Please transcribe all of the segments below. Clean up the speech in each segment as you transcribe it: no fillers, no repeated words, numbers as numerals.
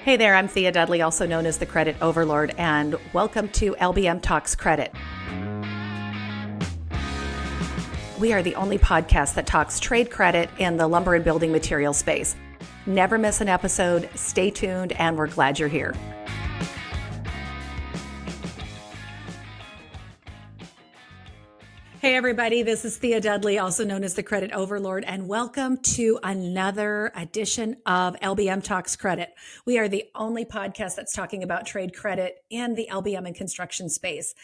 Hey there, I'm Thea Dudley, also known as the Credit Overlord, and welcome to LBM Talks Credit. We are the only podcast that talks trade credit in the lumber and building material space. Never miss an episode, stay tuned, and we're glad you're here. Hey everybody, this is Thea Dudley, also known as the Credit Overlord, and welcome to another edition of LBM Talks Credit. We are the only podcast that's talking about trade credit in the LBM and construction space.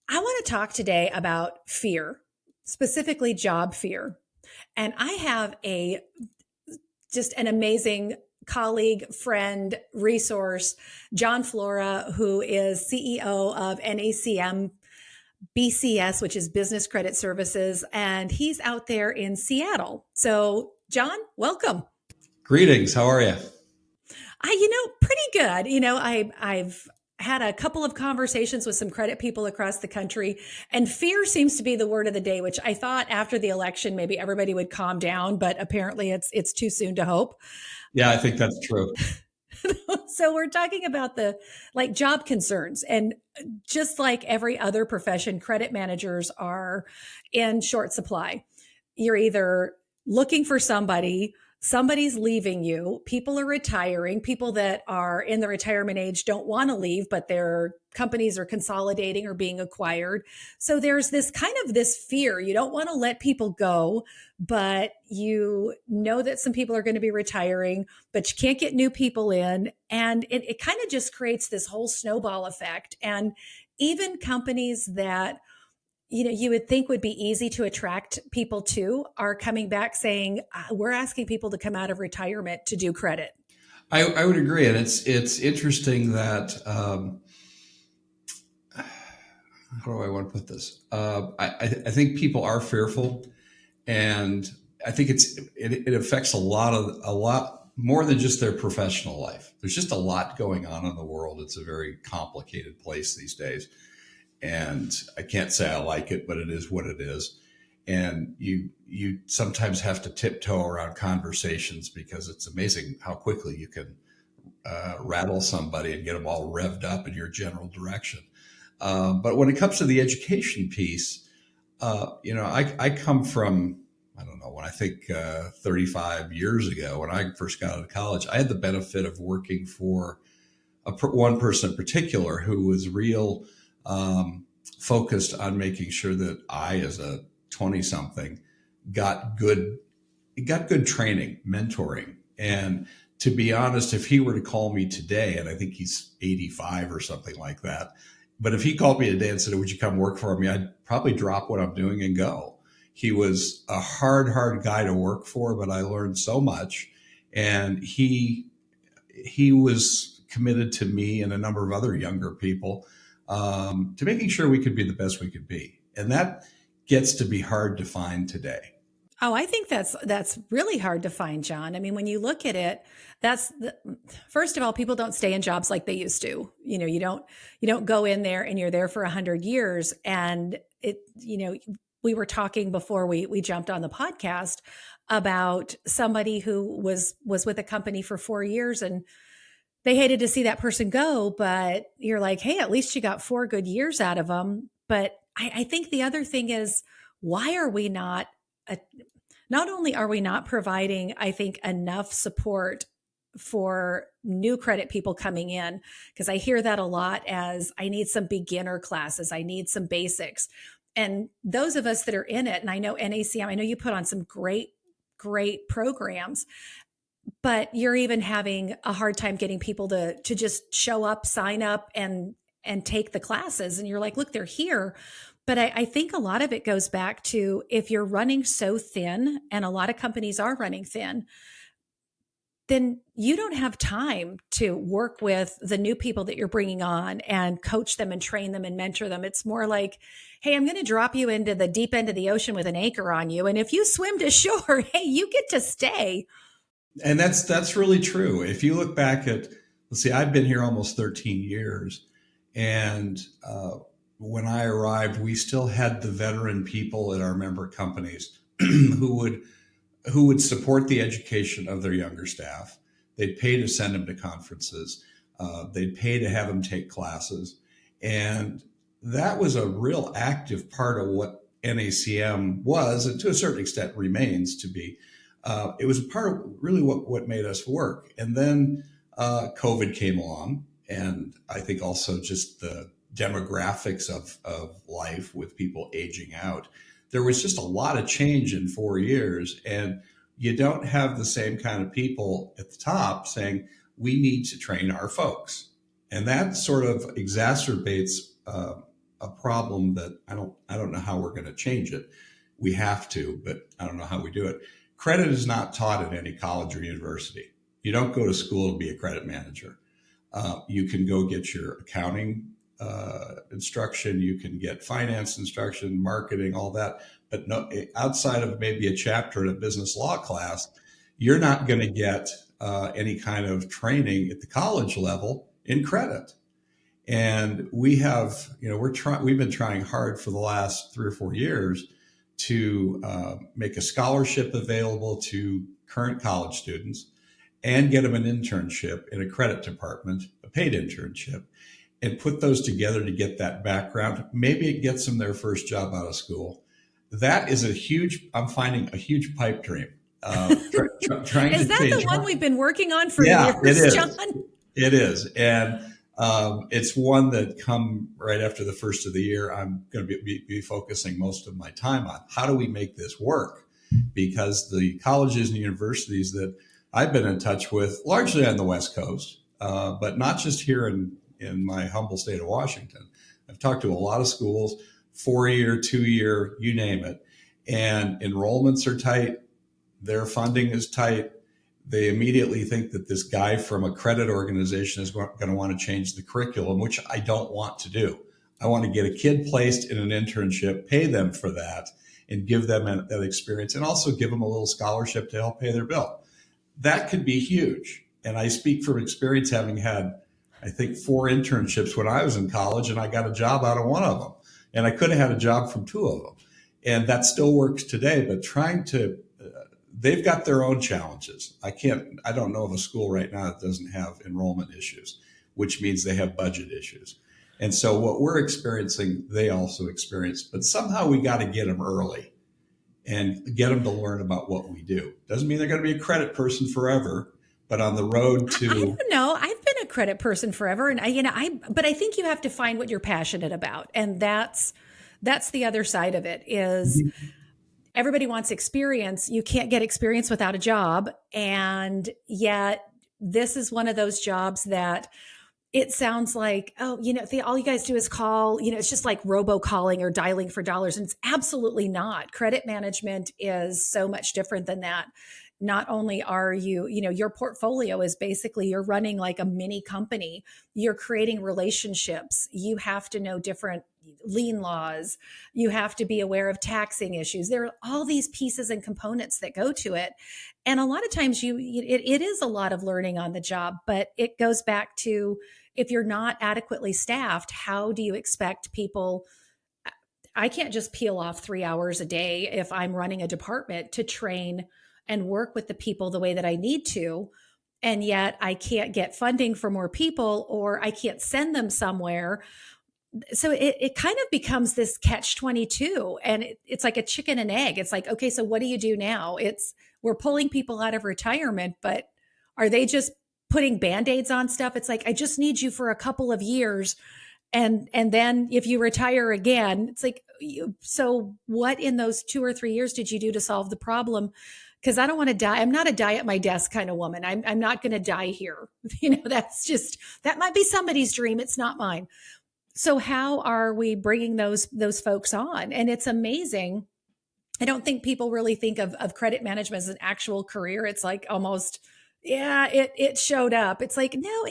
I want to talk today about fear, specifically job fear. And I have just an amazing colleague, friend, resource, Jon Flora, who is CEO of NACM BCS, which is Business Credit Services, and he's out there in Seattle. So, Jon, welcome. Greetings. How are you? Pretty good. I've had a couple of conversations with some credit people across the country, and fear seems to be the word of the day, which I thought after the election, maybe everybody would calm down, but apparently it's too soon to hope. Yeah, I think that's true. So we're talking about the job concerns, and just like every other profession, credit managers are in short supply. You're either looking for somebody's leaving you, people are retiring, people that are in the retirement age don't want to leave, but their companies are consolidating or being acquired. So there's this fear. You don't want to let people go, but you know that some people are going to be retiring, but you can't get new people in. And it kind of just creates this whole snowball effect. And even companies that you would think would be easy to attract people to are coming back saying, we're asking people to come out of retirement to do credit. I would agree. And it's interesting that, how do I want to put this? I think people are fearful, and I think it affects a lot more than just their professional life. There's just a lot going on in the world. It's a very complicated place these days. And I can't say I like it, but it is what it is. And you sometimes have to tiptoe around conversations because it's amazing how quickly you can rattle somebody and get them all revved up in your general direction. But when it comes to the education piece, I come from, when I think 35 years ago, when I first got out of college, I had the benefit of working for one person in particular who was real focused on making sure that I, as a 20-something, got good training, mentoring. And to be honest, if he were to call me today, and I think he's 85 or something like that, but if he called me today and said, would you come work for me? I'd probably drop what I'm doing and go. He was a hard guy to work for, but I learned so much. And he was committed to me and a number of other younger people to making sure we could be the best we could be. And that gets to be hard to find today. Oh, I think that's really hard to find, Jon. I mean, when you look at it, first of all, people don't stay in jobs like they used to. You don't go in there and you're there for 100 years. And we were talking before we jumped on the podcast about somebody who was with a company for 4 years, and they hated to see that person go, but you're like, hey, at least you got 4 good years out of them. But I think the other thing is, why are we not only are we not providing, I think, enough support for new credit people coming in, because I hear that a lot as, I need some beginner classes, I need some basics. And those of us that are in it, and I know NACM, I know you put on some great programs, but you're even having a hard time getting people to just show up, sign up, and take the classes. And you're like, look, they're here. But I think a lot of it goes back to, if you're running so thin, and a lot of companies are running thin, then you don't have time to work with the new people that you're bringing on and coach them and train them and mentor them. It's more like, hey, I'm going to drop you into the deep end of the ocean with an anchor on you. And if you swim to shore, hey, you get to stay. And that's really true. If you look back at, I've been here almost 13 years. And when I arrived, we still had the veteran people at our member companies who would support the education of their younger staff. They'd pay to send them to conferences. They'd pay to have them take classes. And that was a real active part of what NACM was, and to a certain extent remains to be. It was a part of really what made us work. And then COVID came along, and I think also just the demographics of life with people aging out. There was just a lot of change in 4 years, and you don't have the same kind of people at the top saying, we need to train our folks. And that sort of exacerbates a problem that I don't know how we're going to change it. We have to, but I don't know how we do it. Credit is not taught at any college or university. You don't go to school to be a credit manager. You can go get your accounting instruction, you can get finance instruction, marketing, all that. But no, outside of maybe a chapter in a business law class, you're not going to get any kind of training at the college level in credit. And we have, we've been trying hard for the last 3 or 4 years to make a scholarship available to current college students and get them an internship in a credit department, a paid internship, and put those together to get that background. Maybe it gets them their first job out of school. That is I'm finding a huge pipe dream. Trying is to that change the one we've been working on for years, it is. John? It is. And it's one that come right after the first of the year, I'm going to be focusing most of my time on. How do we make this work? Because the colleges and universities that I've been in touch with, largely on the West Coast, but not just here in my humble state of Washington. I've talked to a lot of schools, 4-year, 2-year, you name it. And enrollments are tight. Their funding is tight. They immediately think that this guy from a credit organization is going to want to change the curriculum, which I don't want to do. I want to get a kid placed in an internship, pay them for that, and give them that experience, and also give them a little scholarship to help pay their bill. That could be huge. And I speak from experience, having had, I think, 4 internships when I was in college, and I got a job out of one of them. And I could have had a job from 2 of them. And that still works today, but they've got their own challenges. I don't know of a school right now that doesn't have enrollment issues, which means they have budget issues. And so what we're experiencing, they also experience, but somehow we got to get them early and get them to learn about what we do. Doesn't mean they're going to be a credit person forever, but on the road to... I don't know. I've been a credit person forever, and but I think you have to find what you're passionate about. And that's the other side of it is... Everybody wants experience. You can't get experience without a job. And yet this is one of those jobs that it sounds like, all you guys do is call, it's just like robocalling or dialing for dollars. And it's absolutely not. Credit management is so much different than that. Not only are you, your portfolio is basically, you're running like a mini company. You're creating relationships. You have to know different lien laws. You have to be aware of taxing issues. There are all these pieces and components that go to it. And a lot of times it is a lot of learning on the job, but it goes back to, if you're not adequately staffed, how do you expect people? I can't just peel off 3 hours a day if I'm running a department to train and work with the people the way that I need to. And yet I can't get funding for more people, or I can't send them somewhere. So it kind of becomes this catch-22, and it's like a chicken and egg. It's like, okay, so what do you do now? We're pulling people out of retirement, but are they just putting Band-Aids on stuff? It's like, I just need you for a couple of years. And then if you retire again, it's like, so what in those 2 or 3 years did you do to solve the problem? Because I don't want to die. I'm not a die at my desk kind of woman. I'm not going to die here. That might be somebody's dream. It's not mine. So how are we bringing those folks on? And it's amazing. I don't think people really think of credit management as an actual career. It's like almost, it showed up. It's like, no,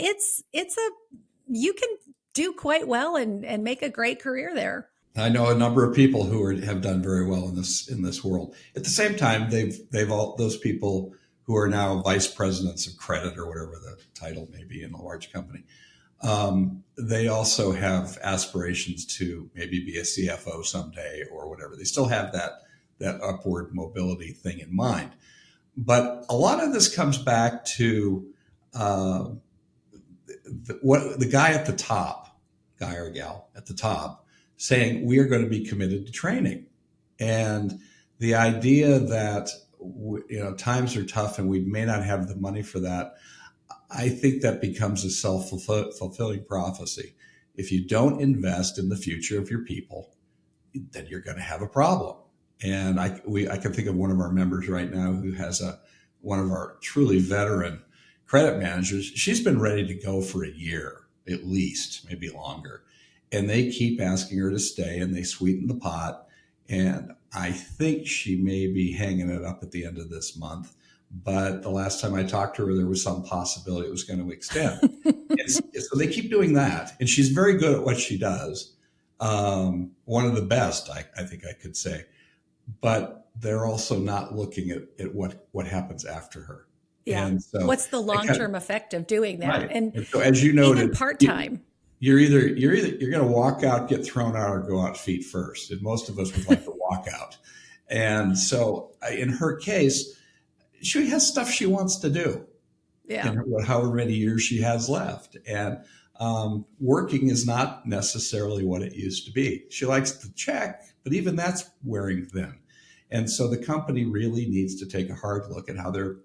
you can do quite well and make a great career there. I know a number of people who have done very well in this world. At the same time, they've all those people who are now vice presidents of credit or whatever the title may be in a large company. They also have aspirations to maybe be a CFO someday or whatever. They still have that upward mobility thing in mind. But a lot of this comes back to uh, what the guy at the top, guy or gal at the top, saying we are going to be committed to training, and the idea that times are tough and we may not have the money for that. I think that becomes a self-fulfilling prophecy. If you don't invest in the future of your people, then you're going to have a problem. And I can think of one of our members right now who has one of our truly veteran credit managers. She's been ready to go for a year, at least, maybe longer. And they keep asking her to stay, and they sweeten the pot. And I think she may be hanging it up at the end of this month. But the last time I talked to her, there was some possibility it was going to extend. So they keep doing that. And she's very good at what she does. One of the best, I think I could say. But they're also not looking at what happons after her. Yeah. And so what's the long-term effect of doing that? Right. And so as you noted, even part-time. You're going to walk out, get thrown out, or go out feet first. And most of us would like to walk out. And so in her case, she has stuff she wants to do. Yeah. In however many years she has left. And working is not necessarily what it used to be. She likes the check, but even that's wearing thin. And so the company really needs to take a hard look at how they're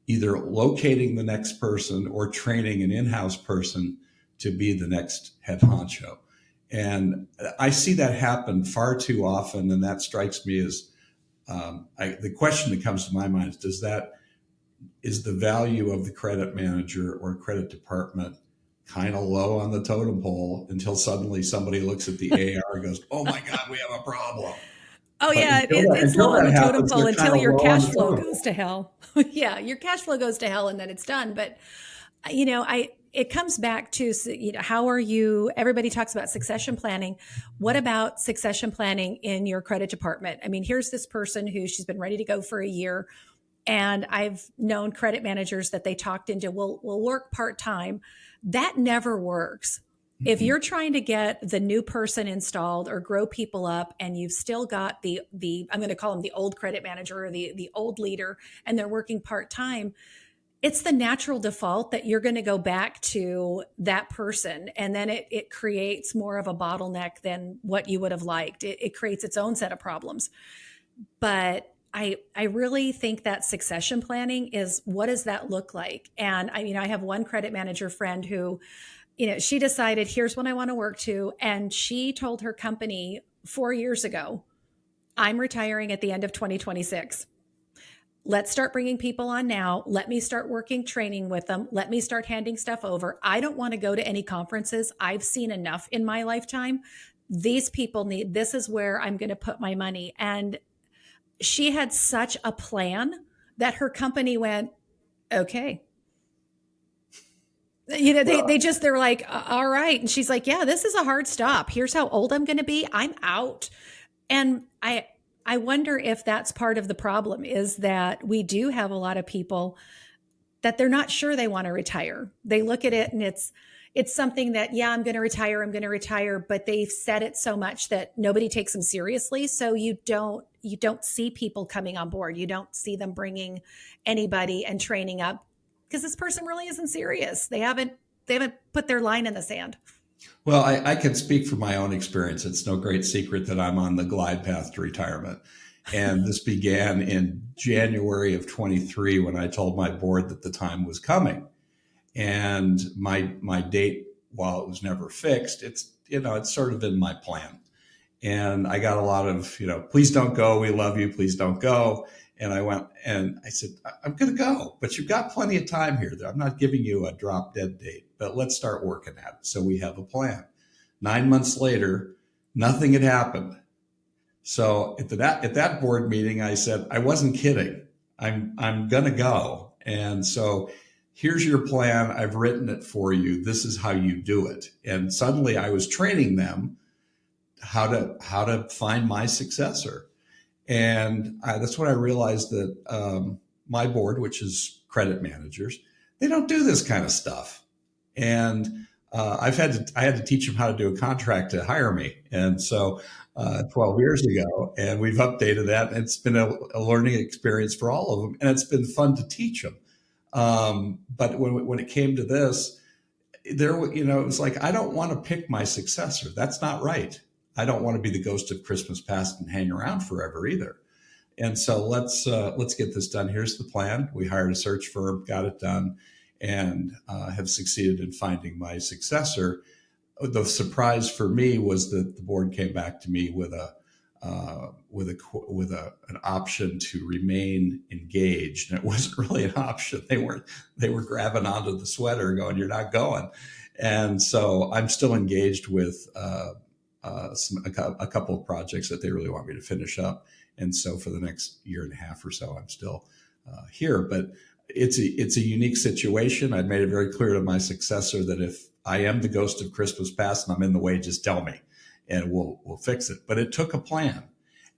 either locating the next person or training an in-house person to be the next head honcho. And I see that happen far too often. And that strikes me as the question that comes to my mind is the value of the credit manager or credit department kind of low on the totem pole until suddenly somebody looks at the AR and goes, oh my God, we have a problem. Oh, But yeah, it's until low on the that totem happens, pole they're until kind of your low on cash the flow totem goes pole. to hell. Yeah, your cash flow goes to hell and then it's done. But, it comes back to, how are you? Everybody talks about succession planning. What about succession planning in your credit department? I mean, here's this person who she's been ready to go for a year. And I've known credit managers that they talked into, we'll work part-time. That never works. If you're trying to get the new person installed or grow people up and you've still got the I'm going to call them the old credit manager or the old leader, and they're working part-time, it's the natural default that you're going to go back to that person. And then it creates more of a bottleneck than what you would have liked. It creates its own set of problems. But I really think that succession planning is, what does that look like? And I have one credit manager friend who, she decided, here's what I want to work to. And she told her company 4 years ago, I'm retiring at the end of 2026. Let's start bringing people on now. Let me start working training with them. Let me start handing stuff over. I don't want to go to any conferences. I've seen enough in my lifetime. These people this is where I'm going to put my money. And she had such a plan that her company went, okay. They're like, all right. And she's like, yeah, this is a hard stop. Here's how old I'm going to be. I'm out. And I wonder if that's part of the problem, is that we do have a lot of people that they're not sure they want to retire. They look at it and it's something that, yeah, I'm going to retire, but they've said it so much that nobody takes them seriously. So you don't see people coming on board. You don't see them bringing anybody and training up, because this person really isn't serious. They haven't put their line in the sand. Well, I can speak from my own experience. It's no great secret that I'm on the glide path to retirement. And this began in January of 23 when I told my board that the time was coming. And my date, while it was never fixed, it's sort of in my plan. And I got a lot of, please don't go. We love you. Please don't go. And I went and I said, I'm going to go, but you've got plenty of time here. I'm not giving you a drop dead date, but let's start working at it. So we have a plan. 9 months later, nothing had happened. So at that board meeting, I said, I wasn't kidding. I'm going to go. And so here's your plan. I've written it for you. This is how you do it. And suddenly I was training them how to find my successor. And that's when I realized that my board, which is credit managers, they don't do this kind of stuff. And I had to teach them how to do a contract to hire me. And so 12 years ago, and we've updated that. It's been a learning experience for all of them. And it's been fun to teach them. But when it came to this, it was like, I don't want to pick my successor. That's not right. I don't want to be the ghost of Christmas past and hang around forever either. And so let's get this done. Here's the plan. We hired a search firm, got it done, and have succeeded in finding my successor. The surprise for me was that the board came back to me with an option to remain engaged, and it wasn't really an option. They were grabbing onto the sweater, going, "You're not going." And so I'm still engaged with a couple of projects that they really want me to finish up. And so for the next year and a half or so, I'm still here. But it's a unique situation. I've made it very clear to my successor that if I am the ghost of Christmas past and I'm in the way, just tell me, and we'll fix it. But it took a plan.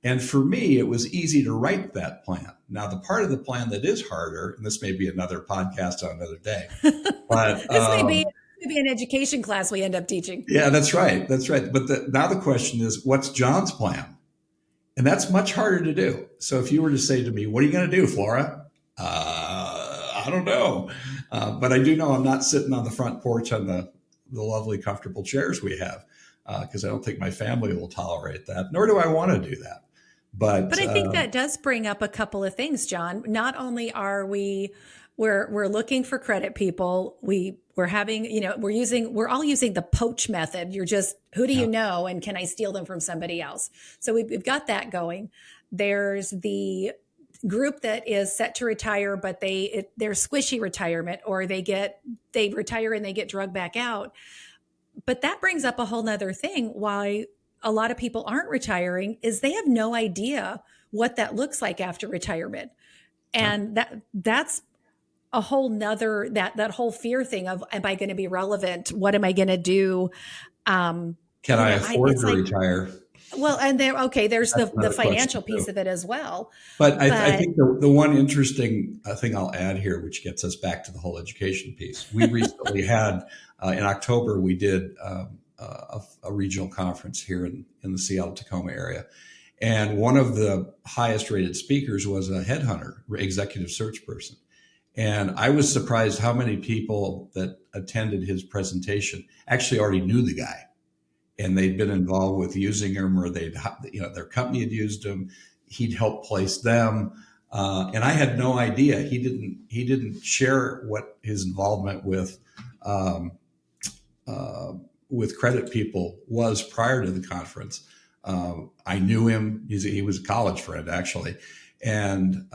And for me, it was easy to write that plan. Now, the part of the plan that is harder, and this may be another podcast on another day, but this may be an education class we end up teaching. Yeah, that's right. That's right. But now the question is, what's Jon's plan? And that's much harder to do. So if you were to say to me, what are you going to do, Flora? I don't know. But I do know I'm not sitting on the front porch on the lovely, comfortable chairs we have, because I don't think my family will tolerate that, nor do I want to do that. But I think that does bring up a couple of things, Jon. Not only are we're looking for credit people. We're having, we're all using the poach method. You're just, who do you know? And can I steal them from somebody else? So we've got that going. There's the group that is set to retire, but they're squishy retirement, or they retire and they get drugged back out. But that brings up a whole nother thing. Why a lot of people aren't retiring is they have no idea what that looks like after retirement. And that's a whole nother, that whole fear thing of, am I going to be relevant? What am I going to do? Can I afford to retire? Well, and there's the financial piece of it as well. But I think the one interesting thing I'll add here, which gets us back to the whole education piece, we recently had, in October, we did a regional conference here in the Seattle-Tacoma area. And one of the highest rated speakers was a headhunter, executive search person. And I was surprised how many people that attended his presentation actually already knew the guy, and they'd been involved with using him, or their company had used him. He'd helped place them. And I had no idea. He didn't share what his involvement with credit people was prior to the conference. I knew him. He was a college friend, actually. And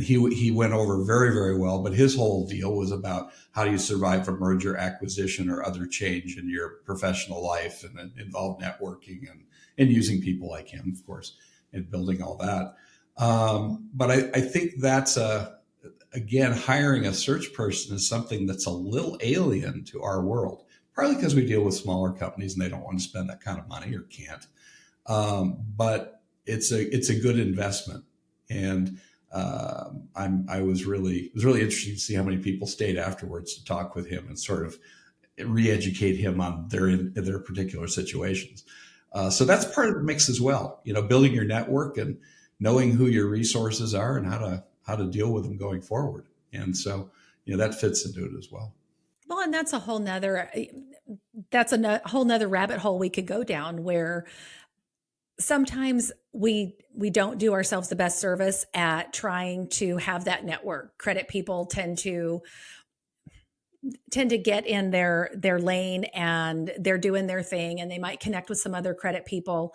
he went over very, very well. But his whole deal was about how do you survive a merger, acquisition, or other change in your professional life, and involved networking and using people like him, of course, and building all that. But I think that's again, hiring a search person is something that's a little alien to our world, partly because we deal with smaller companies and they don't want to spend that kind of money or can't. But it's a good investment. And I was really interested to see how many people stayed afterwards to talk with him and sort of re-educate him on their particular situations. So that's part of the mix as well. Building your network and knowing who your resources are and how to deal with them going forward. And so that fits into it as well. Well, and that's a whole nother rabbit hole we could go down, where sometimes we don't do ourselves the best service at trying to have that network. Credit people tend to get in their lane, and they're doing their thing, and they might connect with some other credit people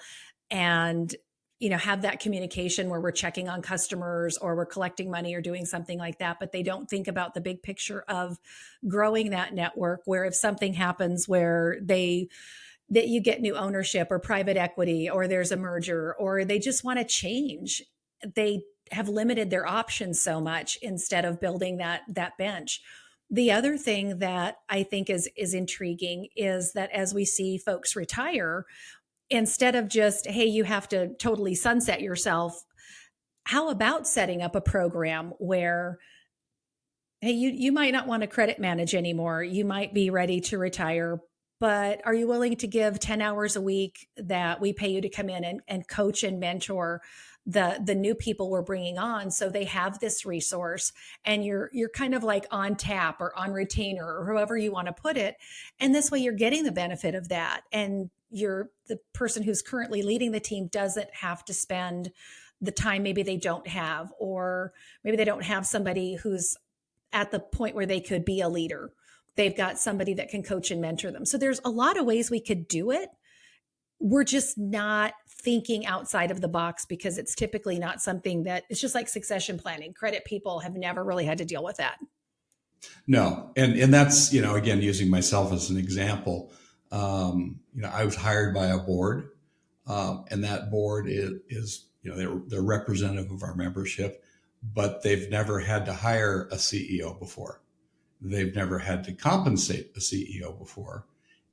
and have that communication where we're checking on customers or we're collecting money or doing something like that, but they don't think about the big picture of growing that network, where if something happens where that you get new ownership or private equity, or there's a merger, or they just want to change, they have limited their options so much instead of building that bench. The other thing that I think is intriguing is that as we see folks retire, instead of just, hey, you have to totally sunset yourself, how about setting up a program where, hey, you might not want to credit manage anymore. You might be ready to retire, but are you willing to give 10 hours a week that we pay you to come in and coach and mentor the new people we're bringing on, so they have this resource, and you're kind of like on tap or on retainer or however you want to put it, and this way you're getting the benefit of that, and you're the person who's currently leading the team doesn't have to spend the time maybe they don't have, or maybe they don't have somebody who's at the point where they could be a leader. They've got somebody that can coach and mentor them. So there's a lot of ways we could do it. We're just not thinking outside of the box because it's typically not something that it's just like succession planning. Credit people have never really had to deal with that. No. And that's, again, using myself as an example, I was hired by a board, and that board is they're representative of our membership, but they've never had to hire a CEO before. They've never had to compensate a CEO before.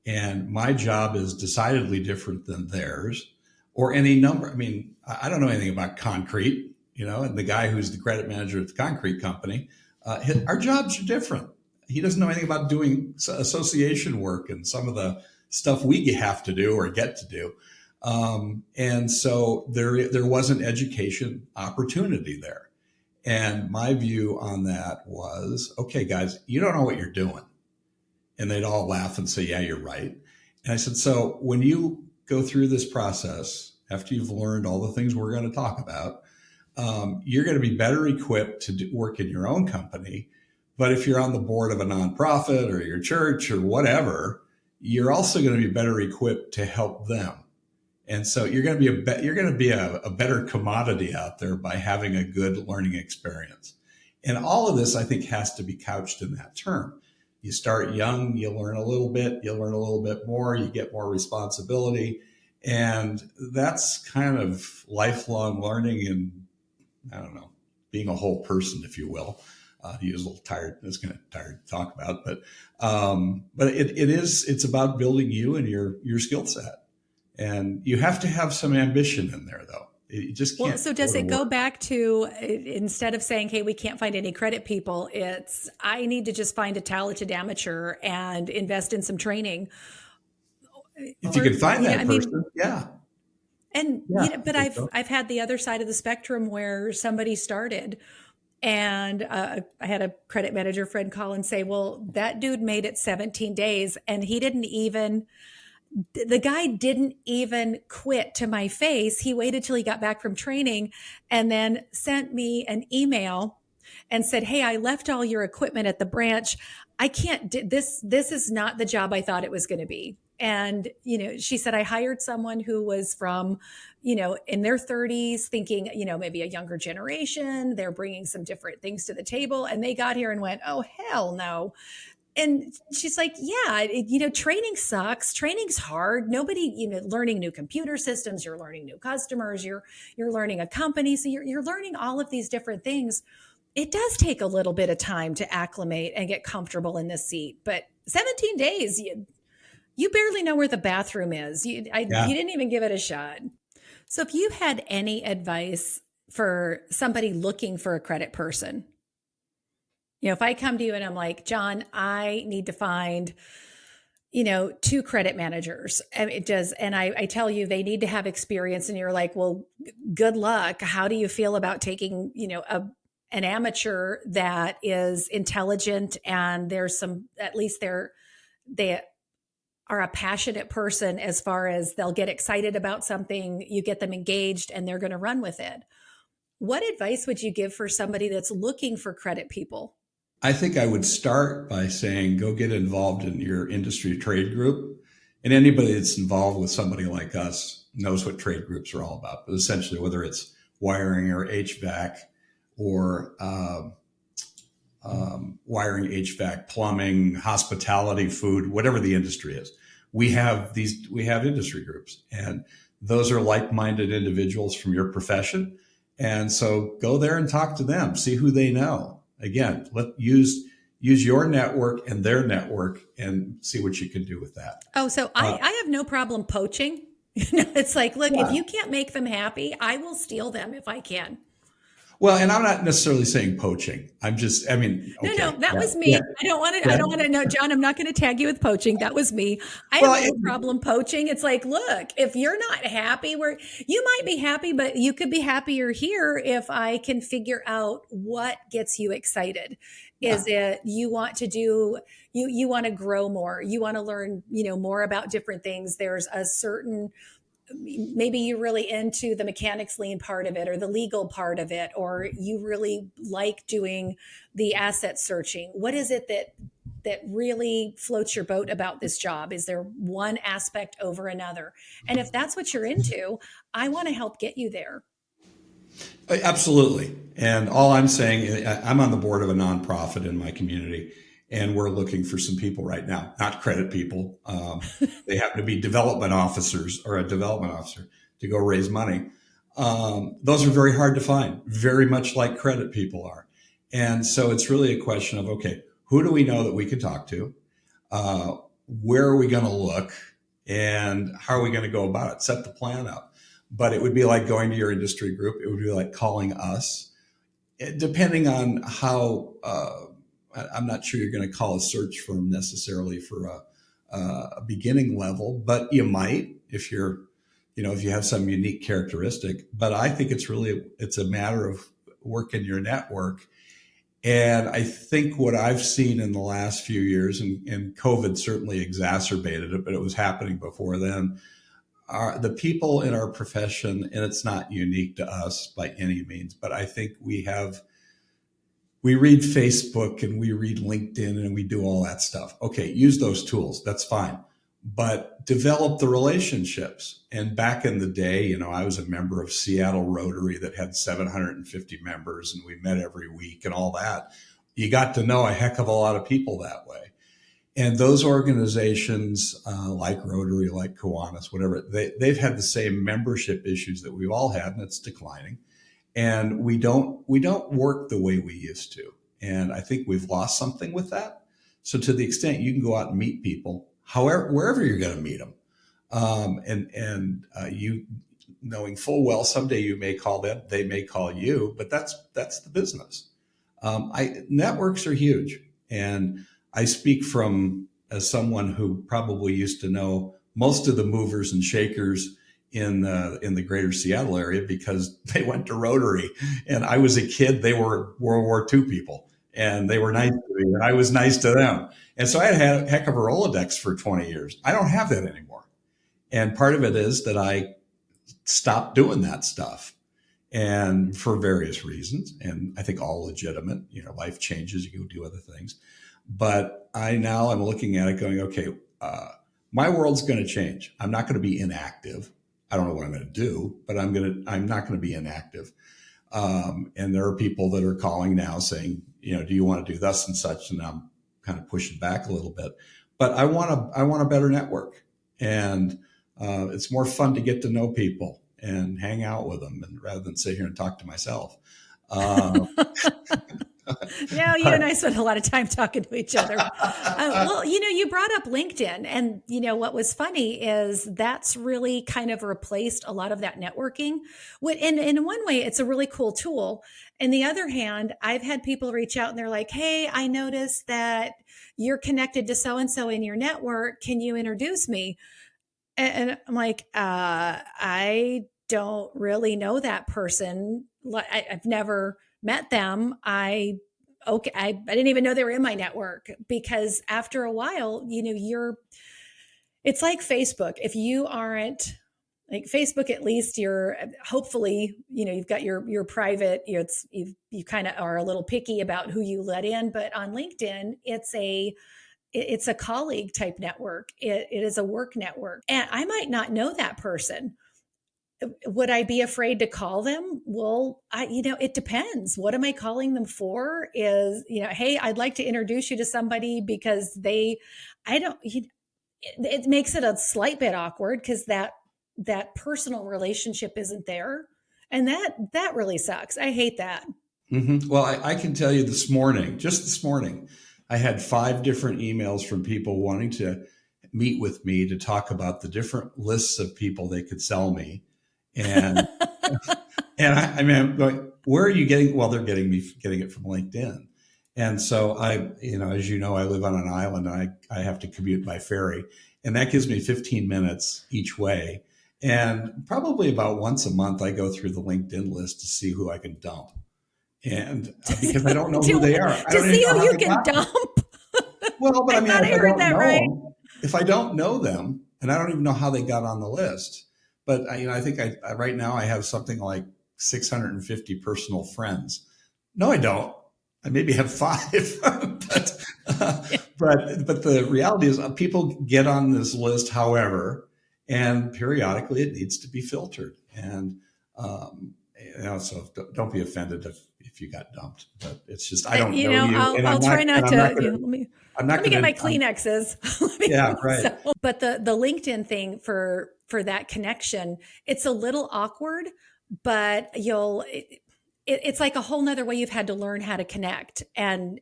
And my job is decidedly different than theirs or any number. I mean, I don't know anything about concrete, and the guy who's the credit manager at the concrete company, our jobs are different. He doesn't know anything about doing association work and some of the stuff we have to do or get to do. And so there was an education opportunity there. And my view on that was, okay, guys, you don't know what you're doing. And they'd all laugh and say, yeah, you're right. And I said, so when you go through this process, after you've learned all the things we're going to talk about, you're going to be better equipped to work in your own company. But if you're on the board of a nonprofit or your church or whatever, you're also going to be better equipped to help them. And so you're going to be a better commodity out there by having a good learning experience. And all of this, I think, has to be couched in that term. You start young, you learn a little bit, you learn a little bit more, you get more responsibility. And that's kind of lifelong learning and, I don't know, being a whole person, if you will. He was a little tired. It's kind of tired to talk about, but it's about building you and your skill set. And you have to have some ambition in there, though. You just can't. Well, so does it go back to, instead of saying, hey, we can't find any credit people, it's, I need to just find a talented amateur and invest in some training. If you can find that person, yeah. And, but I've had the other side of the spectrum where somebody started, and I had a credit manager friend call and say, well, that dude made it 17 days and the guy didn't even quit to my face. He waited till he got back from training and then sent me an email and said, hey, I left all your equipment at the branch. I can't do this. This is not the job I thought it was going to be. And, she said, I hired someone who was from, in their 30s, thinking, maybe a younger generation. They're bringing some different things to the table. And they got here and went, oh, hell no. And she's like, yeah, training sucks. Training's hard. Nobody, learning new computer systems, you're learning new customers, you're learning a company. So you're learning all of these different things. It does take a little bit of time to acclimate and get comfortable in this seat, but 17 days, you barely know where the bathroom is. You didn't even give it a shot. So if you had any advice for somebody looking for a credit person, if I come to you and I'm like, John, I need to find, 2 credit managers, and I tell you they need to have experience, and you're like, well, good luck. How do you feel about taking, an amateur that is intelligent and there's some, at least they are a passionate person as far as they'll get excited about something, you get them engaged and they're going to run with it. What advice would you give for somebody that's looking for credit people? I think I would start by saying, go get involved in your industry trade group. And anybody that's involved with somebody like us knows what trade groups are all about. But essentially, whether it's wiring or HVAC or wiring, HVAC, plumbing, hospitality, food, whatever the industry is, we have industry groups, and those are like-minded individuals from your profession. And so go there and talk to them, see who they know. Again, use your network and their network and see what you can do with that. Oh, so I have no problem poaching. It's like, look, if you can't make them happy, I will steal them if I can. Well, and I'm not necessarily saying poaching. I'm just, I mean, No, no, okay. that Yeah. was me. Yeah. I Yeah. don't want to know, John, I'm not going to tag you with poaching. That was me. I have Well, no problem poaching. It's like, look, if you're not happy where you might be happy, but you could be happier here if I can figure out what gets you excited. Is yeah. it you want to do you want to grow more. You want to learn, more about different things. There's a certain maybe you're really into the mechanics lien part of it or the legal part of it, or you really like doing the asset searching. What is it that really floats your boat about this job? Is there one aspect over another? And if that's what you're into, I want to help get you there. Absolutely. And all I'm saying, I'm on the board of a nonprofit in my community, and we're looking for some people right now, not credit people. They happen to be development officers or a development officer to go raise money. Those are very hard to find, very much like credit people are. And so it's really a question of, okay, who do we know that we can talk to? Uh, where are we going to look? And how are we going to go about it? Set the plan up. But it would be like going to your industry group. It would be like calling us. Depending on how, I'm not sure you're going to call a search firm necessarily for a beginning level, but you might if you're, if you have some unique characteristic. But I think it's a matter of working your network. And I think what I've seen in the last few years, and COVID certainly exacerbated it, but it was happening before then, are the people in our profession, and it's not unique to us by any means, but I think we read Facebook and we read LinkedIn and we do all that stuff. Okay, use those tools. That's fine. But develop the relationships. And back in the day, I was a member of Seattle Rotary that had 750 members and we met every week and all that. You got to know a heck of a lot of people that way. And those organizations, like Rotary, like Kiwanis, whatever, they've had the same membership issues that we've all had, and it's declining. And we don't work the way we used to. And I think we've lost something with that. So to the extent you can go out and meet people, wherever you're going to meet them, you knowing full well someday you may call them, they may call you, but that's the business. Networks are huge, and I speak as someone who probably used to know most of the movers and shakers in the greater Seattle area because they went to Rotary. And I was a kid, they were World War II people, and they were nice to me, and I was nice to them. And so I had a heck of a Rolodex for 20 years. I don't have that anymore. And part of it is that I stopped doing that stuff, and for various reasons. And I think all legitimate, life changes, you go do other things. But I'm looking at it going, okay, my world's going to change. I'm not going to be inactive. I don't know what I'm going to do, but I'm not going to be inactive. And there are people that are calling now saying, do you want to do thus and such? And I'm kind of pushing back a little bit, but I want a better network, and it's more fun to get to know people and hang out with them, and rather than sit here and talk to myself. No, you and I spent a lot of time talking to each other. Well, you brought up LinkedIn, and what was funny is that's really kind of replaced a lot of that networking. In one way, it's a really cool tool. On the other hand, I've had people reach out and they're like, "Hey, I noticed that you're connected to so and so in your network. Can you introduce me?" And I'm like, I don't really know that person. I've never met them. I didn't even know they were in my network, because after a while, it's like Facebook. If you aren't like Facebook, at least you're hopefully, you've got your private, you kind of are a little picky about who you let in. But on LinkedIn, it's a colleague type network. It is a work network. And I might not know that person. Would I be afraid to call them? Well, it depends. What am I calling them for? Is, hey, I'd like to introduce you to somebody because it makes it a slight bit awkward because that personal relationship isn't there. And that really sucks. I hate that. Mm-hmm. Well, I can tell you just this morning, I had 5 different emails from people wanting to meet with me to talk about the different lists of people they could sell me. And, and I'm going, where are you getting? Well, they're getting it from LinkedIn. And so as you know, I live on an island and I have to commute by ferry, and that gives me 15 minutes each way. And probably about once a month, I go through the LinkedIn list to see who I can dump. And because I don't know who they are, I to don't even see know who how you they can got there. dump. Well, but I I mean, thought I heard that right. if I don't know them, and I don't even know how they got on the list, but I think I right now I have something like 650 personal friends. No, I don't. I maybe have 5, but but the reality is people get on this list, however, and periodically it needs to be filtered. And so don't be offended if you got dumped, but it's just I don't know you, and I'll try not I'm not to. going to. I'm not Let me get going my to. Kleenexes. Yeah, right. But the LinkedIn thing for that connection, it's a little awkward, but it's like a whole nother way you've had to learn how to connect and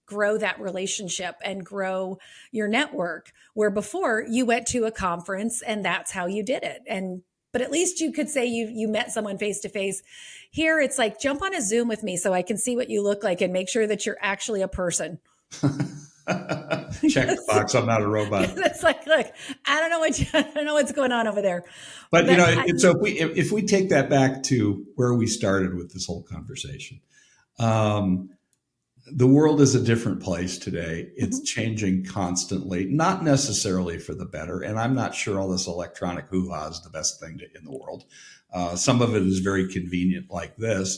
grow that relationship and grow your network, where before you went to a conference and that's how you did it. But at least you could say you met someone face to face. Here it's like, jump on a Zoom with me so I can see what you look like and make sure that you're actually a person. Check the box. I'm not a robot. It's like, look, I don't know what's going on over there. But so if we take that back to where we started with this whole conversation, the world is a different place today. It's changing constantly, not necessarily for the better. And I'm not sure all this electronic hoo-ha is the best thing in the world. Some of it is very convenient, like this.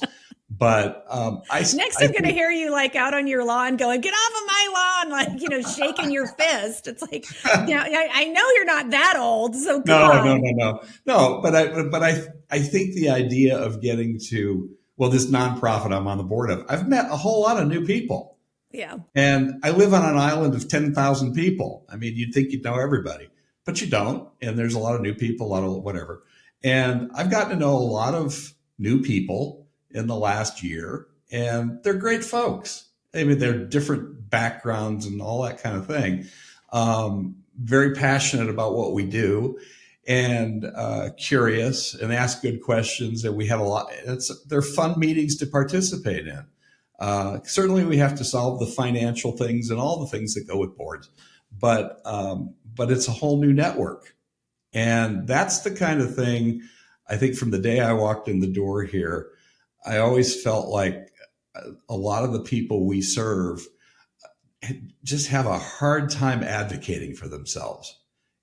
But next I'm going to hear you like out on your lawn going, get off of my lawn, like, shaking your fist. It's like, I know you're not that old, so come on. No. But I think the idea of getting to, well, this nonprofit I'm on the board of, I've met a whole lot of new people. Yeah. And I live on an island of 10,000 people. I mean, you'd think you'd know everybody, but you don't. And there's a lot of new people, a lot of whatever. And I've gotten to know a lot of new people in the last year, and they're great folks. I mean, they're different backgrounds and all that kind of thing. Very passionate about what we do, and curious, and ask good questions. And we have a lot. They're fun meetings to participate in. Certainly, we have to solve the financial things and all the things that go with boards, but it's a whole new network, and that's the kind of thing. I think from the day I walked in the door here, I always felt like a lot of the people we serve just have a hard time advocating for themselves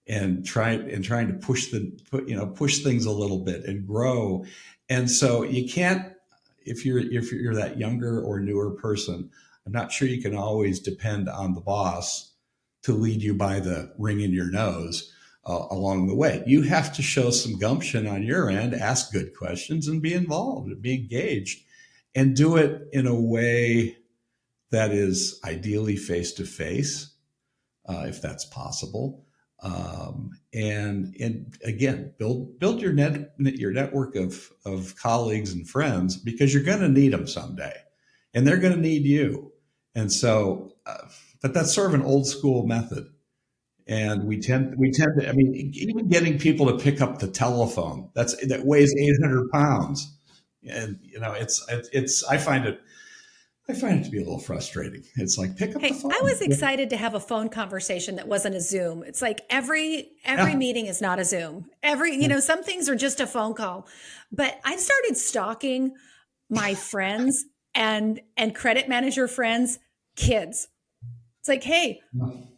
and trying to push things a little bit and grow. And so you can't, if you're that younger or newer person, I'm not sure you can always depend on the boss to lead you by the ring in your nose along the way. You have to show some gumption on your end, ask good questions, and be involved and be engaged, and do it in a way that is ideally face to face, if that's possible. And again, build your network of colleagues and friends, because you're going to need them someday, and they're going to need you. And so, but that's sort of an old school method. And we tend to, I mean, even getting people to pick up the telephone that weighs 800 pounds. And, I find it to be a little frustrating. It's like, pick up the phone. I was excited to have a phone conversation that wasn't a Zoom. It's like every meeting is not a Zoom. Some things are just a phone call. But I've started stalking my friends and credit manager friends' kids. It's like, hey,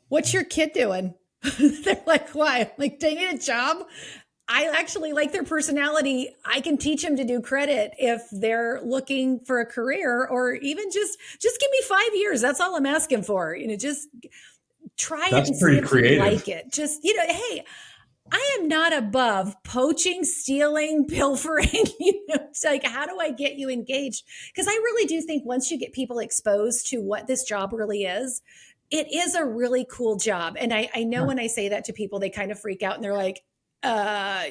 what's your kid doing? They're like, why? I'm like, they need a job. I actually like their personality. I can teach them to do credit if they're looking for a career, or even just give me 5 years. That's all I'm asking for. Just try it and see if you like it. Just, hey, I am not above poaching, stealing, pilfering. It's like, how do I get you engaged? Because I really do think once you get people exposed to what this job really is, it is a really cool job. And I know when I say that to people, they kind of freak out and they're like,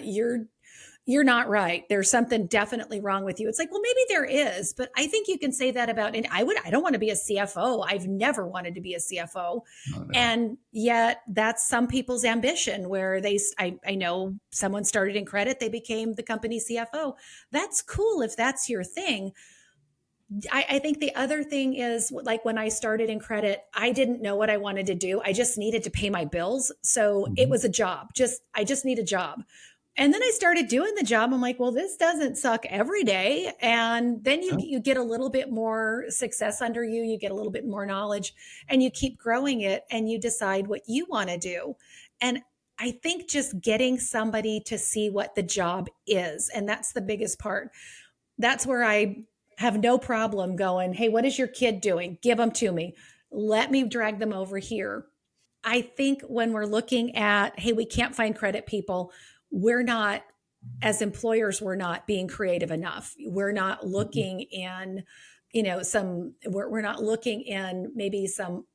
you're not right. There's something definitely wrong with you. It's like, well, maybe there is, but I think you can say that about, and I don't want to be a CFO. I've never wanted to be a CFO. Oh, no. And yet that's some people's ambition, where I know someone started in credit, they became the company CFO. That's cool if that's your thing. I think the other thing is, like, when I started in credit, I didn't know what I wanted to do. I just needed to pay my bills. So it Mhm. was a job. I just need a job. And then I started doing the job. I'm like, well, this doesn't suck every day. And then Yeah. you get a little bit more success under you. You get a little bit more knowledge, and you keep growing it, and you decide what you want to do. And I think just getting somebody to see what the job is, and that's the biggest part. That's where I have no problem going, hey, what is your kid doing? Give them to me. Let me drag them over here. I think when we're looking at, hey, we can't find credit people, we're not, as employers, we're not being creative enough. We're not Mhm. looking in, we're not looking in maybe some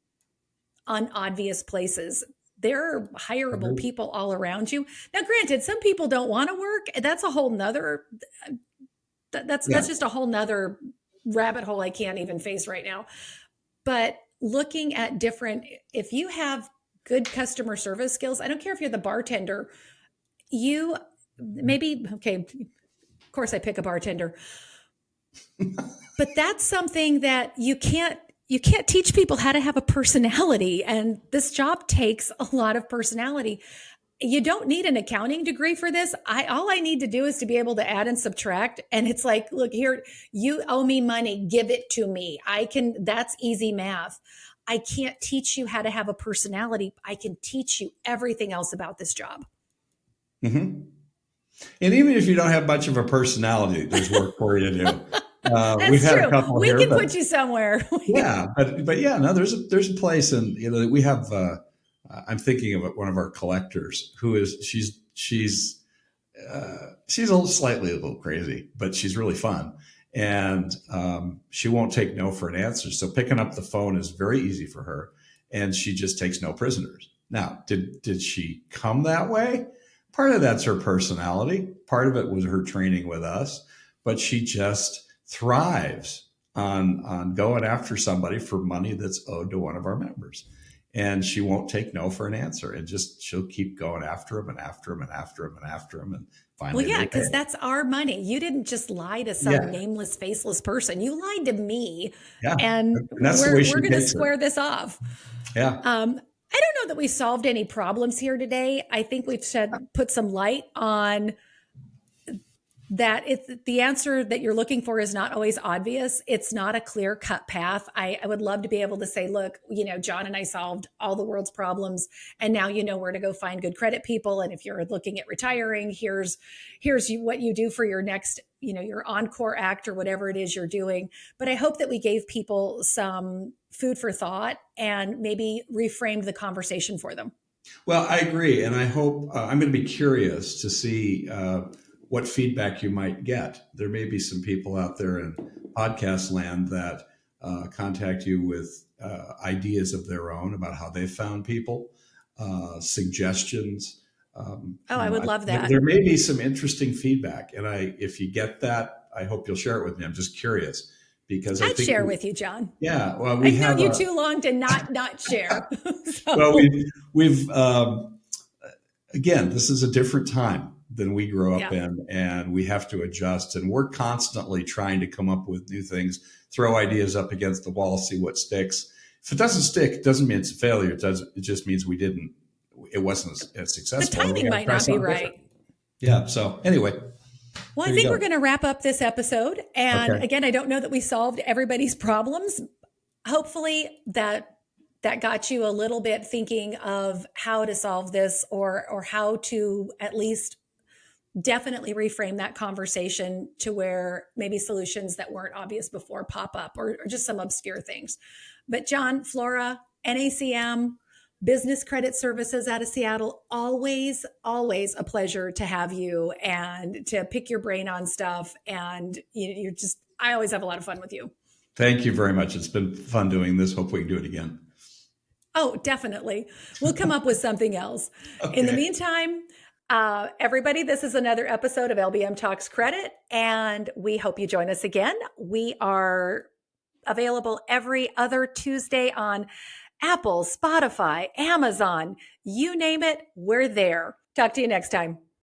unobvious places. There are hireable Agreed. people all around you. Now, granted, some people don't want to work. That's a whole nother, that's Yeah. just a whole nother rabbit hole I can't even face right now. But looking at different, if you have good customer service skills, I don't care if you're the bartender, you maybe, okay, of course I pick a bartender, but that's something that you can't teach people how to have a personality. And this job takes a lot of personality. You don't need an accounting degree for this. All I need to do is to be able to add and subtract. And it's like, look here, you owe me money, give it to me. That's easy math. I can't teach you how to have a personality. I can teach you everything else about this job. Hmm. And even if you don't have much of a personality, there's work for you to do. We've That's had a true. couple We here, can but put you somewhere. yeah, but yeah, no, there's a place, and we have. I'm thinking of one of our collectors who is she's a little crazy, but she's really fun, and she won't take no for an answer. So picking up the phone is very easy for her, and she just takes no prisoners. Now, did she come that way? Part of that's her personality. Part of it was her training with us, but she just thrives on going after somebody for money that's owed to one of our members. And she won't take no for an answer, and just she'll keep going after him and after him and after him and after him, and Well, finally yeah, they pay. because that's our money. You didn't just lie to some Yeah, nameless, faceless person. You lied to me, yeah, and and that's the way we're she going to takes it. square this off. Yeah. I don't know that we solved any problems here today. I think we've put some light on that. It's the answer that you're looking for is not always obvious. It's not a clear cut path. I would love to be able to say, look, John and I solved all the world's problems, and now you know where to go find good credit people. And if you're looking at retiring, here's what you do for your next, your encore act or whatever it is you're doing. But I hope that we gave people some food for thought and maybe reframed the conversation for them. Well, I agree, and I hope I'm going to be curious to see what feedback you might get. There may be some people out there in podcast land that contact you with ideas of their own about how they found people, suggestions. Oh, I would love that. There may be some interesting feedback, and if you get that, I hope you'll share it with me. I'm just curious because I I'd think, share with you, John. yeah, well, we I've known have you a too long to not share. well, So we've again, this is a different time than we grew up yeah. in, and we have to adjust. And we're constantly trying to come up with new things, throw ideas up against the wall, see what sticks. If it doesn't stick, it doesn't mean it's a failure. It just means it wasn't as The successful, and we timing got to might try not be something different. right. Yeah. So anyway, Well, I there you think we're go. going to wrap up this episode. And Okay. again, I don't know that we solved everybody's problems. Hopefully that got you a little bit thinking of how to solve this, or how to at least definitely reframe that conversation to where maybe solutions that weren't obvious before pop up, or just some obscure things. But Jon Flora, NACM, Business Credit Services out of Seattle, always, always a pleasure to have you and to pick your brain on stuff. And you're just, I always have a lot of fun with you. Thank you very much. It's been fun doing this. Hope we can do it again. Oh, definitely. We'll come up with something else. In the Okay. meantime, everybody, this is another episode of LBM Talks Credit, and we hope you join us again. We are available every other Tuesday on Apple, Spotify, Amazon, you name it, we're there. Talk to you next time.